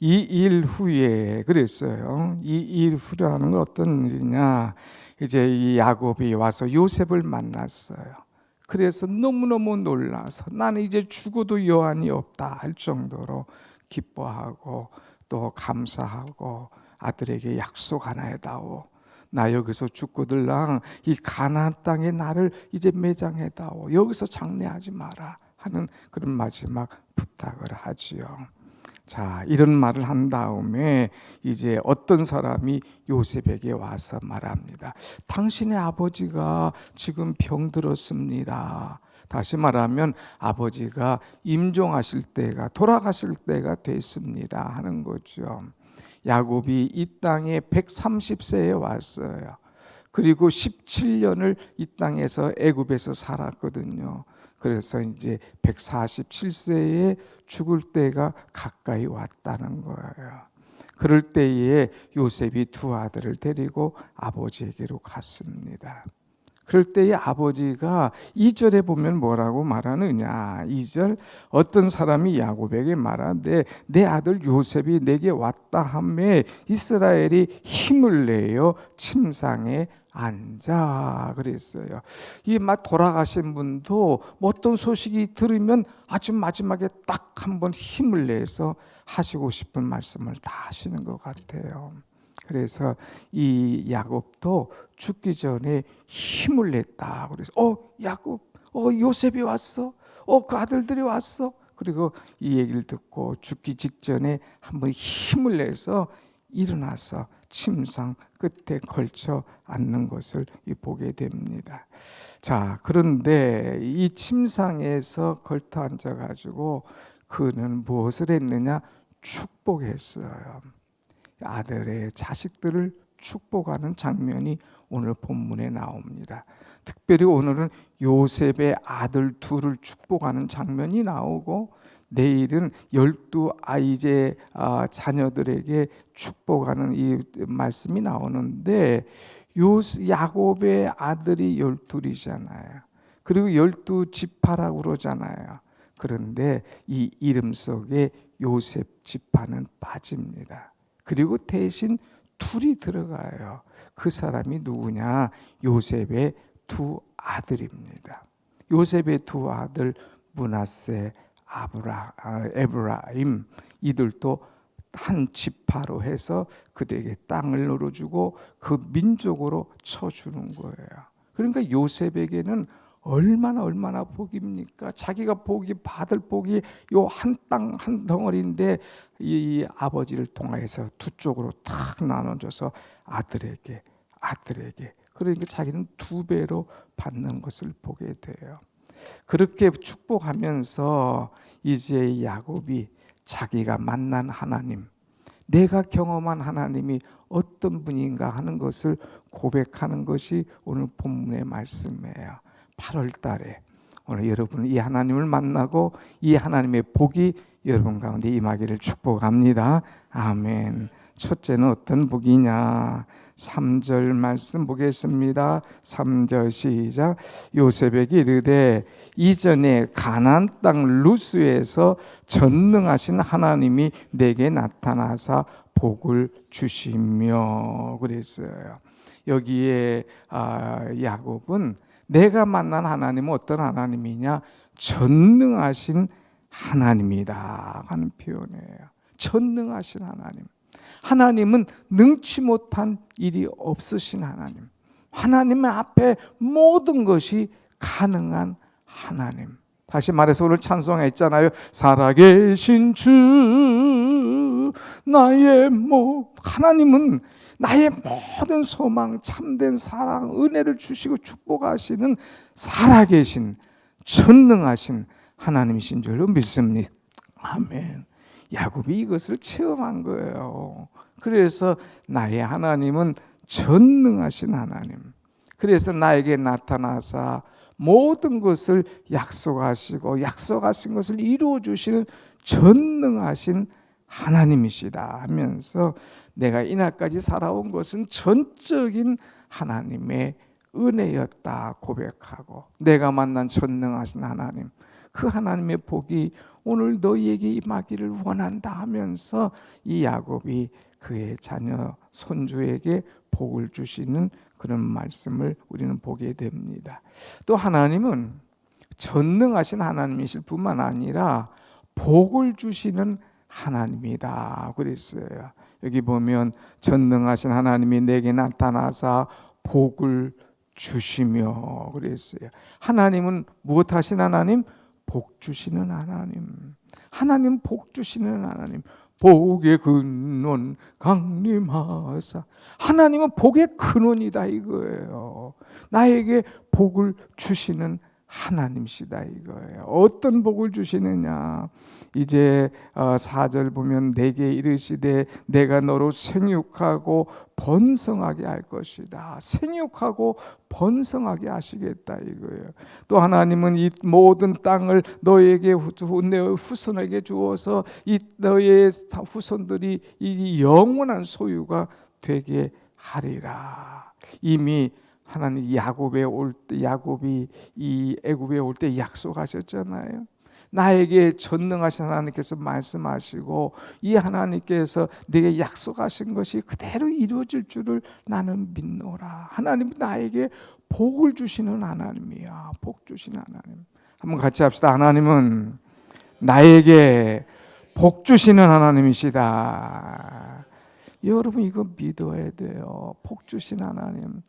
이 일 후에 그랬어요. 이 일 후라는 건 어떤 일이냐? 이제 이 야곱이 와서 요셉을 만났어요. 그래서 너무너무 놀라서 나는 이제 죽어도 여한이 없다 할 정도로 기뻐하고 또 감사하고 아들에게 약속 하나 해다오. 나 여기서 죽고들랑 이 가나안 땅에 나를 이제 매장해다오. 여기서 장례하지 마라 하는 그런 마지막 부탁을 하지요. 자, 이런 말을 한 다음에 이제 어떤 사람이 요셉에게 와서 말합니다. 당신의 아버지가 지금 병들었습니다. 다시 말하면 아버지가 임종하실 때가, 돌아가실 때가 됐습니다 하는 거죠. 야곱이 이 땅에 130세에 왔어요. 그리고 17년을 이 땅에서 애굽에서 살았거든요. 그래서 이제 147세에 죽을 때가 가까이 왔다는 거예요. 그럴 때에 요셉이 두 아들을 데리고 아버지에게로 갔습니다. 그럴 때에 아버지가 2절에 보면 뭐라고 말하느냐. 2절, 어떤 사람이 야곱에게 말하는데 내 아들 요셉이 내게 왔다 하며 이스라엘이 힘을 내어 침상에 앉아 그랬어요. 이 막 돌아가신 분도 어떤 소식이 들으면 아주 마지막에 딱 한번 힘을 내서 하시고 싶은 말씀을 다 하시는 것 같아요. 그래서 이 야곱도 죽기 전에 힘을 냈다. 그래서 야곱, 요셉이 왔어. 그 아들들이 왔어. 그리고 이 얘기를 듣고 죽기 직전에 한번 힘을 내서 일어나서 침상 끝에 걸쳐 앉는 것을 보게 됩니다. 자, 그런데 이 침상에서 걸터 앉아가지고 그는 무엇을 했느냐? 축복했어요. 아들의 자식들을 축복하는 장면이 오늘 본문에 나옵니다. 특별히 오늘은 요셉의 아들 둘을 축복하는 장면이 나오고 내일은 12아이제 자녀들에게 축복하는 이 말씀이 나오는데 야곱의 아들이 12이잖아요. 그리고 12지파라고 그러잖아요. 그런데 이 이름 속에 요셉 지파는 빠집니다. 그리고 대신 둘이 들어가요. 그 사람이 누구냐? 요셉의 두 아들입니다. 요셉의 두 아들 므낫세, 에브라임, 이들도 한 지파로 해서 그들에게 땅을 눌러주고 그 민족으로 쳐주는 거예요. 그러니까 요셉에게는 얼마나 복입니까? 자기가 받을 복이 요 한 땅 한 덩어리인데 이 아버지를 통해서 두 쪽으로 탁 나눠줘서 아들에게 그러니까 자기는 두 배로 받는 것을 보게 돼요. 그렇게 축복하면서 이제 야곱이 자기가 만난 하나님, 내가 경험한 하나님이 어떤 분인가 하는 것을 고백하는 것이 오늘 본문의 말씀이에요. 8월 달에 오늘 여러분 이 하나님을 만나고 이 하나님의 복이 여러분 가운데 임하기를 축복합니다. 아멘. 첫째는 어떤 복이냐? 3절 말씀 보겠습니다. 3절 시작. 요셉에게 이르되 이전에 가나안 땅 루스에서 전능하신 하나님이 내게 나타나사 복을 주시며 그랬어요. 여기에 야곱은 내가 만난 하나님은 어떤 하나님이냐? 전능하신 하나님이다 하는 표현이에요. 전능하신 하나님. 하나님은 능치 못한 일이 없으신 하나님. 하나님 앞에 모든 것이 가능한 하나님. 다시 말해서 오늘 찬송했잖아요. 살아계신 주 나의 하나님은 나의 모든 소망, 참된 사랑, 은혜를 주시고 축복하시는 살아계신 전능하신 하나님이신 줄로 믿습니다. 아멘. 야곱이 이것을 체험한 거예요. 그래서 나의 하나님은 전능하신 하나님. 그래서 나에게 나타나사 모든 것을 약속하시고 약속하신 것을 이루어 주시는 전능하신 하나님이시다 하면서 내가 이날까지 살아온 것은 전적인 하나님의 은혜였다 고백하고 내가 만난 전능하신 하나님, 그 하나님의 복이 오늘 너희에게 임하기를 원한다 하면서 이 야곱이 그의 자녀 손주에게 복을 주시는 그런 말씀을 우리는 보게 됩니다. 또 하나님은 전능하신 하나님이실 뿐만 아니라 복을 주시는 하나님이다 그랬어요. 여기 보면 전능하신 하나님이 내게 나타나사 복을 주시며 그랬어요. 하나님은 무엇하신 하나님? 복 주시는 하나님. 하나님 복 주시는 하나님. 복의 근원 강림하사. 하나님은 복의 근원이다 이거예요. 나에게 복을 주시는 하나님이시다 이거예요. 어떤 복을 주시느냐? 이제 4절 보면 내게 이르시되 내가 너로 생육하고 번성하게 할 것이다. 생육하고 번성하게 하시겠다 이거예요. 또 하나님은 이 모든 땅을 너에게 내 후손에게 주어서 이 너의 후손들이 이 영원한 소유가 되게 하리라. 이미 하나님 야곱이 이 애굽에 올 때 약속하셨잖아요. 나에게 전능하신 하나님께서 말씀하시고 이 하나님께서 내게 약속하신 것이 그대로 이루어질 줄을 나는 믿노라. 하나님은 나에게 복을 주시는 하나님이야. 복 주시는 하나님. 한번 같이 합시다. 하나님은 나에게 복 주시는 하나님이시다. 여러분 이거 믿어야 돼요. 복 주시는 하나님.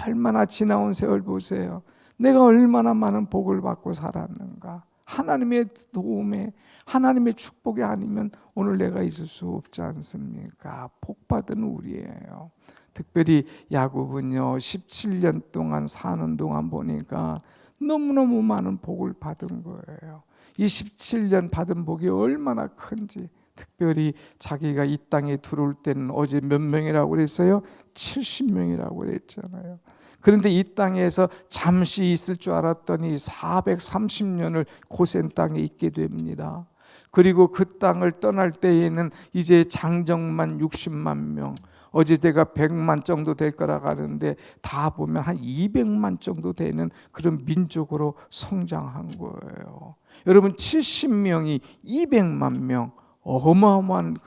얼마나 지나온 세월 보세요. 내가 얼마나 많은 복을 받고 살았는가. 하나님의 도움에 하나님의 축복이 아니면 오늘 내가 있을 수 없지 않습니까? 복받은 우리예요. 특별히 야곱은요 17년 동안 사는 동안 보니까 너무너무 많은 복을 받은 거예요. 이 17년 받은 복이 얼마나 큰지. 특별히 자기가 이 땅에 들어올 때는 어제 몇 명이라고 그랬어요? 70명이라고 그랬잖아요. 그런데 이 땅에서 잠시 있을 줄 알았더니 430년을 고센 땅에 있게 됩니다. 그리고 그 땅을 떠날 때에는 이제 장정만 60만 명, 어제 내가 100만 정도 될 거라고 하는데 다 보면 한 200만 정도 되는 그런 민족으로 성장한 거예요. 여러분 70명이 200만 명, 어마어마한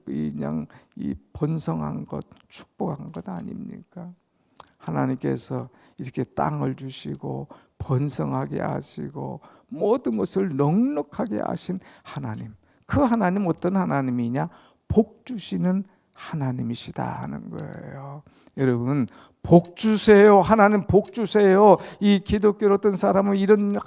그냥 이 번성한 것, 축복한 것 아닙니까? 하나님께서 이렇게 땅을 주시고 번성하게 하시고 모든 것을 넉넉하게 하신 하나님. 그 하나님 어떤 하나님이냐? 복 주시는 하나님이시다 하는 거예요. 여러분 복 주세요. 하나님 복 주세요. 이 기독교 어떤 사람은 이런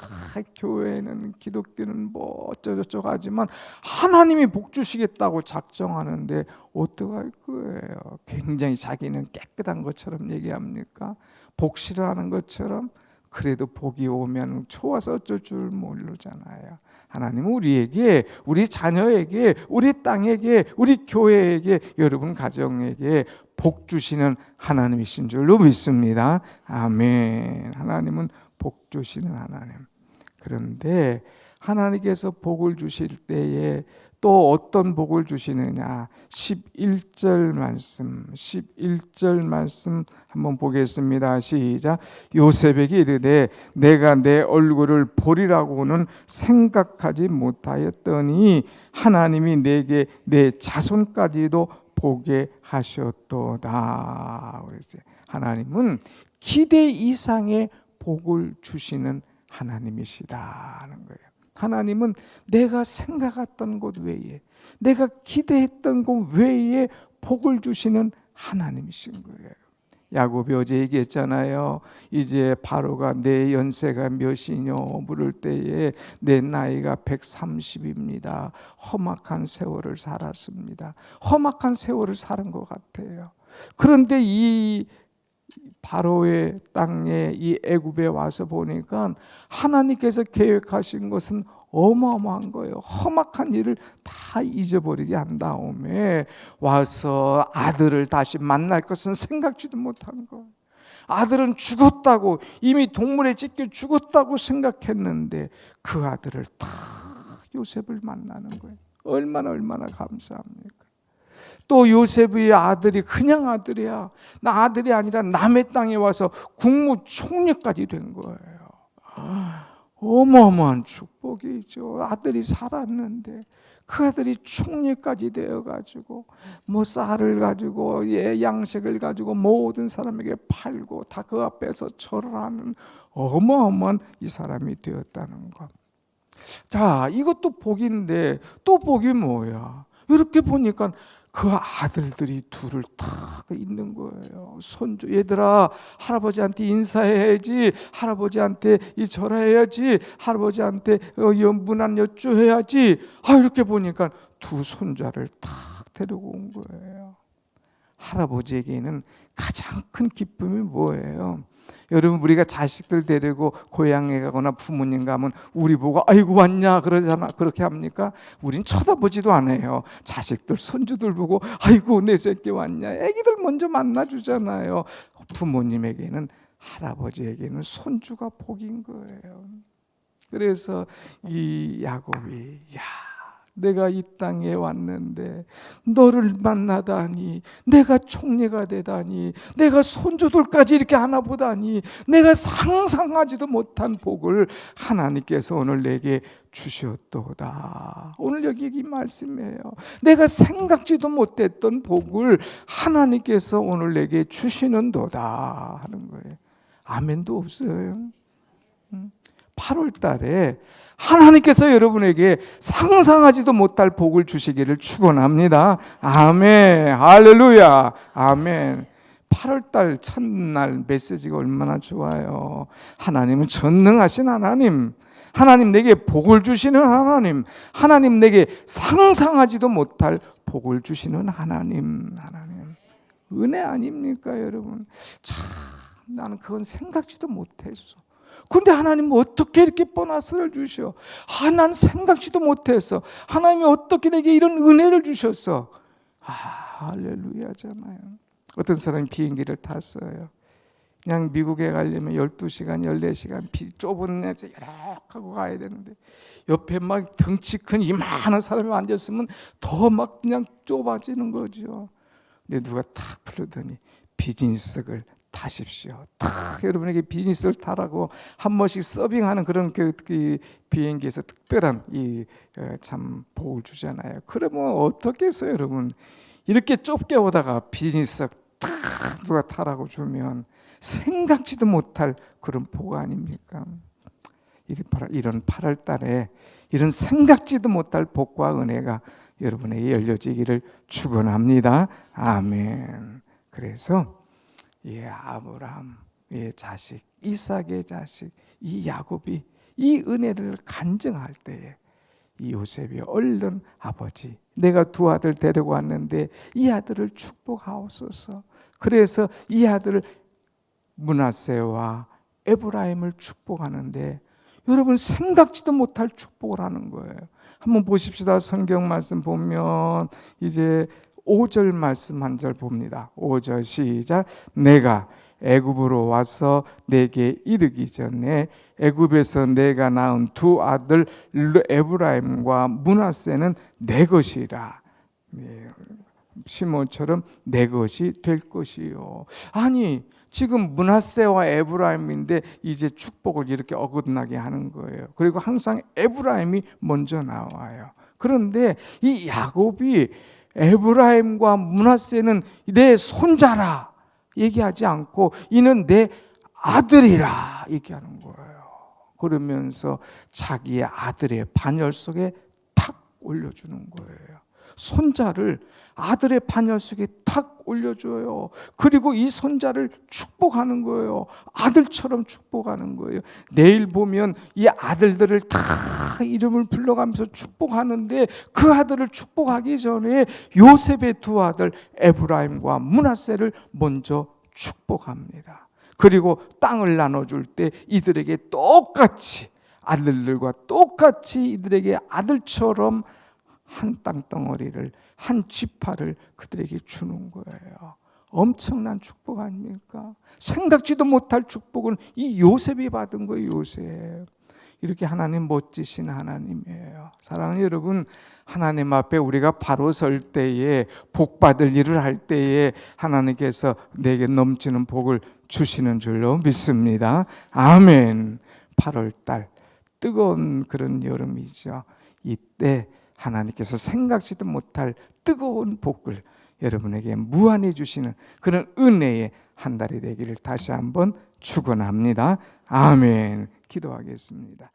교회는 기독교는 뭐 어쩌고저쩌고 하지만 하나님이 복 주시겠다고 작정하는데 어떡할 거예요? 굉장히 자기는 깨끗한 것처럼 얘기합니까? 복 싫어하는 것처럼. 그래도 복이 오면 좋아서 어쩔 줄 모르잖아요. 하나님은 우리에게, 우리 자녀에게, 우리 땅에게, 우리 교회에게, 여러분 가정에게 복 주시는 하나님이신 줄로 믿습니다. 아멘. 하나님은 복 주시는 하나님. 그런데 하나님께서 복을 주실 때에 또 어떤 복을 주시느냐? 11절 말씀 한번 보겠습니다. 시작. 요셉에게 이르되 내가 내 얼굴을 보리라고는 생각하지 못하였더니 하나님이 내게 내 자손까지도 보게 하셨도다. 하나님은 기대 이상의 복을 주시는 하나님이시다 하는 거예요. 하나님은 내가 생각했던 것 외에, 내가 기대했던 것 외에 복을 주시는 하나님이신 거예요. 야곱이 어제 얘기했잖아요. 이제 바로가 내 연세가 몇이뇨 물을 때에 내 나이가 130입니다. 험악한 세월을 살았습니다. 험악한 세월을 사는 것 같아요. 그런데 이 바로의 땅에 이 애굽에 와서 보니까 하나님께서 계획하신 것은 어마어마한 거예요. 험악한 일을 다 잊어버리게 한 다음에 와서 아들을 다시 만날 것은 생각지도 못한 거예요. 아들은 죽었다고, 이미 동물에 찢겨 죽었다고 생각했는데 그 아들을 딱 요셉을 만나는 거예요. 얼마나 감사합니까? 또 요셉의 아들이 그냥 아들이야. 나 아들이 아니라 남의 땅에 와서 국무총리까지 된 거예요. 어마어마한 축복. 복이죠. 아들이 살았는데 그 아들이 총리까지 되어가지고 뭐 쌀을 가지고 양식을 가지고 모든 사람에게 팔고 다 그 앞에서 절을 하는 어마어마한 이 사람이 되었다는 것. 자, 이것도 복인데 또 복이 뭐야? 이렇게 보니까 그 아들들이 둘을 딱 있는 거예요. 손주, 얘들아 할아버지한테 인사해야지, 할아버지한테 이 절해야지, 할아버지한테 문안 여쭈해야지. 이렇게 보니까 두 손자를 딱 데리고 온 거예요. 할아버지에게는 가장 큰 기쁨이 뭐예요? 여러분, 우리가 자식들 데리고 고향에 가거나 부모님 가면 우리 보고 아이고 왔냐 그러잖아. 그렇게 합니까? 우린 쳐다보지도 않아요. 자식들 손주들 보고 아이고 내 새끼 왔냐. 애기들 먼저 만나주잖아요. 부모님에게는, 할아버지에게는 손주가 복인 거예요. 그래서 이 야곱이, 내가 이 땅에 왔는데 너를 만나다니, 내가 총리가 되다니, 내가 손주들까지 이렇게 하나 보다니, 내가 상상하지도 못한 복을 하나님께서 오늘 내게 주셨도다. 오늘 여기 이 말씀이에요. 내가 생각지도 못했던 복을 하나님께서 오늘 내게 주시는도다 하는 거예요. 아멘도 없어요. 8월 달에 하나님께서 여러분에게 상상하지도 못할 복을 주시기를 축원합니다. 아멘. 할렐루야. 아멘. 8월 달 첫날 메시지가 얼마나 좋아요. 하나님은 전능하신 하나님, 하나님 내게 복을 주시는 하나님, 하나님 내게 상상하지도 못할 복을 주시는 하나님. 은혜 아닙니까 여러분? 참 나는 그건 생각지도 못했어. 근데 하나님은 어떻게 이렇게 보너스를 주셔? 난 생각지도 못했어. 하나님이 어떻게 내게 이런 은혜를 주셨어? 할렐루야잖아요. 어떤 사람이 비행기를 탔어요. 그냥 미국에 가려면 12시간, 14시간 좁은 데서 이렇게 가야 되는데 옆에 막 덩치 큰 이만한 사람이 앉았으면 더 막 그냥 좁아지는 거죠. 근데 누가 탁 부르더니 비즈니스석을 타십시오. 딱 여러분에게 비즈니스를 타라고 한 번씩 서빙하는 그런 그 비행기에서 특별한 참 복을 주잖아요. 그러면 어떻겠어요, 여러분? 이렇게 좁게 오다가 비즈니스석 딱 누가 타라고 주면 생각지도 못할 그런 복 아닙니까? 이런 8월 달에 이런 생각지도 못할 복과 은혜가 여러분에게 열려지기를 축원합니다. 아멘. 그래서 아브라함의 자식, 이삭의 자식, 이 야곱이 이 은혜를 간증할 때에 이 요셉이 얼른 아버지, 내가 두 아들 데리고 왔는데 이 아들을 축복하옵소서. 그래서 이 아들을 므낫세와 에브라임을 축복하는데 여러분 생각지도 못할 축복을 하는 거예요. 한번 보십시다. 성경 말씀 보면 이제 5절 말씀 한 절 봅니다. 5절 시작. 내가 애굽으로 와서 내게 이르기 전에 애굽에서 내가 낳은 두 아들 에브라임과 므낫세는 내 것이라. 시몬처럼 내 것이 될 것이요. 아니 지금 므낫세와 에브라임인데 이제 축복을 이렇게 어긋나게 하는 거예요. 그리고 항상 에브라임이 먼저 나와요. 그런데 이 야곱이 에브라임과 므낫세는 내 손자라 얘기하지 않고 이는 내 아들이라 얘기하는 거예요. 그러면서 자기의 아들의 반열 속에 탁 올려주는 거예요. 손자를 아들의 반열 속에 탁 올려줘요. 그리고 이 손자를 축복하는 거예요. 아들처럼 축복하는 거예요. 내일 보면 이 아들들을 다 이름을 불러가면서 축복하는데 그 아들을 축복하기 전에 요셉의 두 아들 에브라임과 므낫세를 먼저 축복합니다. 그리고 땅을 나눠줄 때 이들에게 똑같이 아들들과 똑같이 이들에게 아들처럼 한 땅덩어리를 한 지파를 그들에게 주는 거예요. 엄청난 축복 아닙니까? 생각지도 못할 축복은 이 요셉이 받은 거예요. 요셉. 이렇게 하나님 멋지신 하나님이에요. 사랑하는 여러분, 하나님 앞에 우리가 바로 설 때에 복 받을 일을 할 때에 하나님께서 내게 넘치는 복을 주시는 줄로 믿습니다. 아멘. 8월 달 뜨거운 그런 여름이죠. 이때 하나님께서 생각지도 못할 뜨거운 복을 여러분에게 무한히 주시는 그런 은혜의 한 달이 되기를 다시 한번 축원합니다. 아멘. 기도하겠습니다.